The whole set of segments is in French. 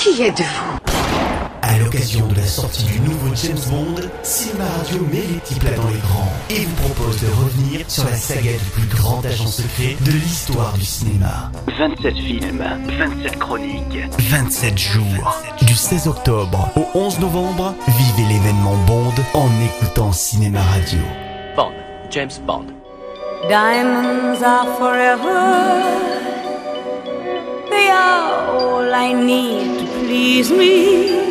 Qui êtes-vous? À l'occasion de la sortie du nouveau James Bond, Cinéma Radio met les petits plats dans les grands et vous propose de revenir sur la saga du plus grand agent secret de l'histoire du cinéma. 27 films, 27 chroniques, 27 jours. Du 16 octobre au 11 novembre, vivez l'événement Bond en écoutant Cinéma Radio. Bond, James Bond. Diamonds are forever. They are all I need to please me.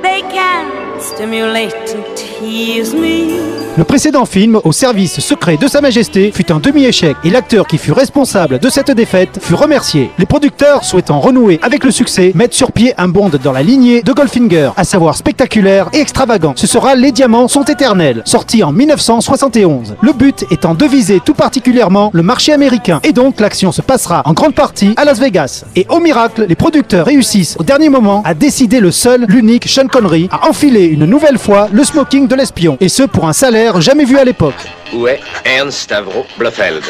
They can stimulate and tease me. Le précédent film, au service secret de Sa Majesté, fut un demi-échec et l'acteur qui fut responsable de cette défaite fut remercié. Les producteurs, souhaitant renouer avec le succès, mettent sur pied un Bond dans la lignée de Goldfinger, à savoir spectaculaire et extravagant. Ce sera Les Diamants sont éternels, sorti en 1971. Le but étant de viser tout particulièrement le marché américain, et donc l'action se passera en grande partie à Las Vegas. Et au miracle, les producteurs réussissent au dernier moment à décider le seul, l'unique Sean Connery à enfiler une nouvelle fois le smoking de l'espion, et ce pour un salaire jamais vu à l'époque. Où est Ernst Stavro Blofeld?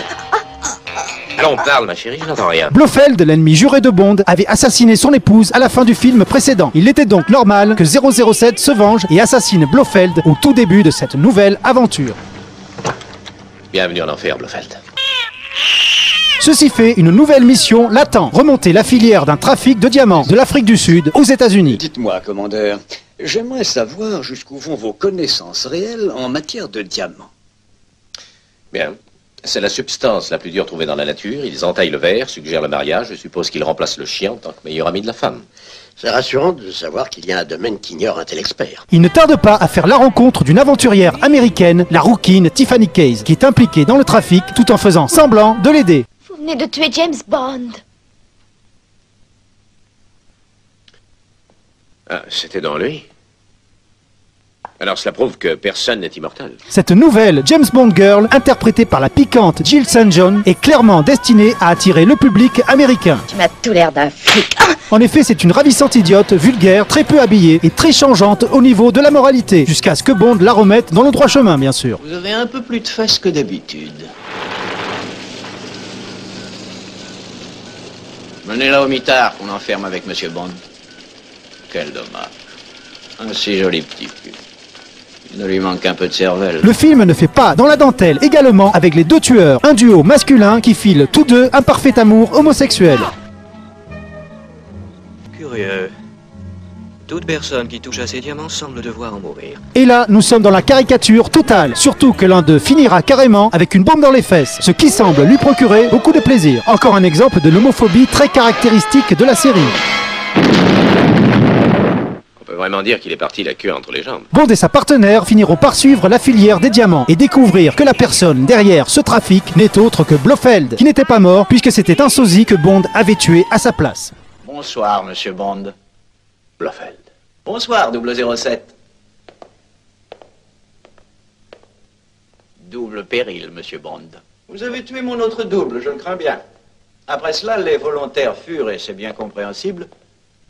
Allons, parle, ma chérie, je n'entends rien. Blofeld, l'ennemi juré de Bond, avait assassiné son épouse à la fin du film précédent. Il était donc normal que 007 se venge et assassine Blofeld au tout début de cette nouvelle aventure. Bienvenue en enfer, Blofeld. Ceci fait, une nouvelle mission l'attend. Remonter la filière d'un trafic de diamants de l'Afrique du Sud aux États-Unis. Dites-moi, commandeur, j'aimerais savoir jusqu'où vont vos connaissances réelles en matière de diamants. Bien. C'est la substance la plus dure trouvée dans la nature. Ils entaillent le verre, suggèrent le mariage. Je suppose qu'ils remplacent le chien en tant que meilleur ami de la femme. C'est rassurant de savoir qu'il y a un domaine qu'ignore un tel expert. Il ne tarde pas à faire la rencontre d'une aventurière américaine, la rouquine Tiffany Case, qui est impliquée dans le trafic tout en faisant semblant de l'aider. Vous venez de tuer James Bond. Ah, c'était dans lui. Alors cela prouve que personne n'est immortel. Cette nouvelle James Bond Girl, interprétée par la piquante Jill St. John, est clairement destinée à attirer le public américain. Tu m'as tout l'air d'un flic. En effet, c'est une ravissante idiote, vulgaire, très peu habillée et très changeante au niveau de la moralité, jusqu'à ce que Bond la remette dans le droit chemin, bien sûr. Vous avez un peu plus de fesses que d'habitude. Menez-la au mitard qu'on enferme avec Monsieur Bond. Quel dommage. Un si joli petit cul. Il ne lui manque qu'un peu de cervelle. Le film ne fait pas dans la dentelle également avec les deux tueurs, un duo masculin qui file tous deux un parfait amour homosexuel. Curieux. Toute personne qui touche à ces diamants semble devoir en mourir. Et là, nous sommes dans la caricature totale, surtout que l'un d'eux finira carrément avec une bombe dans les fesses, ce qui semble lui procurer beaucoup de plaisir. Encore un exemple de l'homophobie très caractéristique de la série. On peut vraiment dire qu'il est parti la queue entre les jambes. Bond et sa partenaire finiront par suivre la filière des diamants et découvrir que la personne derrière ce trafic n'est autre que Blofeld, qui n'était pas mort puisque c'était un sosie que Bond avait tué à sa place. Bonsoir, Monsieur Bond. Blofeld. Bonsoir, 007. Double péril, Monsieur Bond. Vous avez tué mon autre double, je le crains bien. Après cela, les volontaires furent, et c'est bien compréhensible,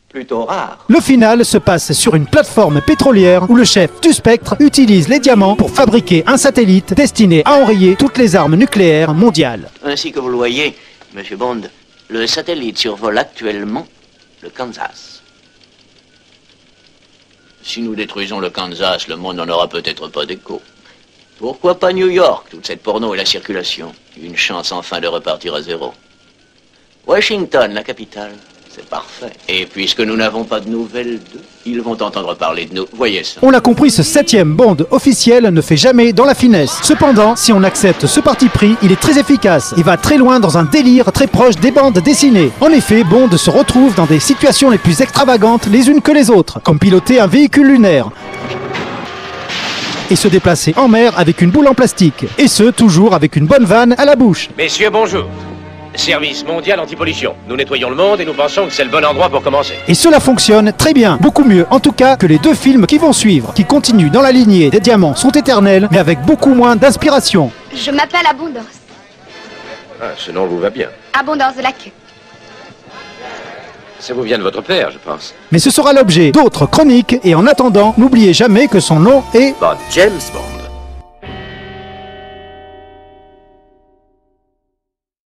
plutôt rares. Le final se passe sur une plateforme pétrolière où le chef du Spectre utilise les diamants pour fabriquer un satellite destiné à enrayer toutes les armes nucléaires mondiales. Ainsi que vous le voyez, Monsieur Bond, le satellite survole actuellement le Kansas. Si nous détruisons le Kansas, le monde n'en aura peut-être pas d'écho. Pourquoi pas New York, toute cette porno et la circulation? Une chance enfin de repartir à zéro. Washington, la capitale, c'est parfait. Et puisque nous n'avons pas de nouvelles d'eux, ils vont entendre parler de nous. Voyez ça. On l'a compris, ce 7e Bond officiel ne fait jamais dans la finesse. Cependant, si on accepte ce parti pris, il est très efficace et va très loin dans un délire très proche des bandes dessinées. En effet, Bond se retrouve dans des situations les plus extravagantes les unes que les autres, comme piloter un véhicule lunaire et se déplacer en mer avec une boule en plastique. Et ce, toujours avec une bonne vanne à la bouche. Messieurs, bonjour. Service mondial anti-pollution. Nous nettoyons le monde et nous pensons que c'est le bon endroit pour commencer. Et cela fonctionne très bien, beaucoup mieux en tout cas que les deux films qui vont suivre, qui continuent dans la lignée des Diamants sont éternels, mais avec beaucoup moins d'inspiration. Je m'appelle Abondance. Ah, ce nom vous va bien. Abondance de la queue. Ça vous vient de votre père, je pense. Mais ce sera l'objet d'autres chroniques, et en attendant, n'oubliez jamais que son nom est... James Bond.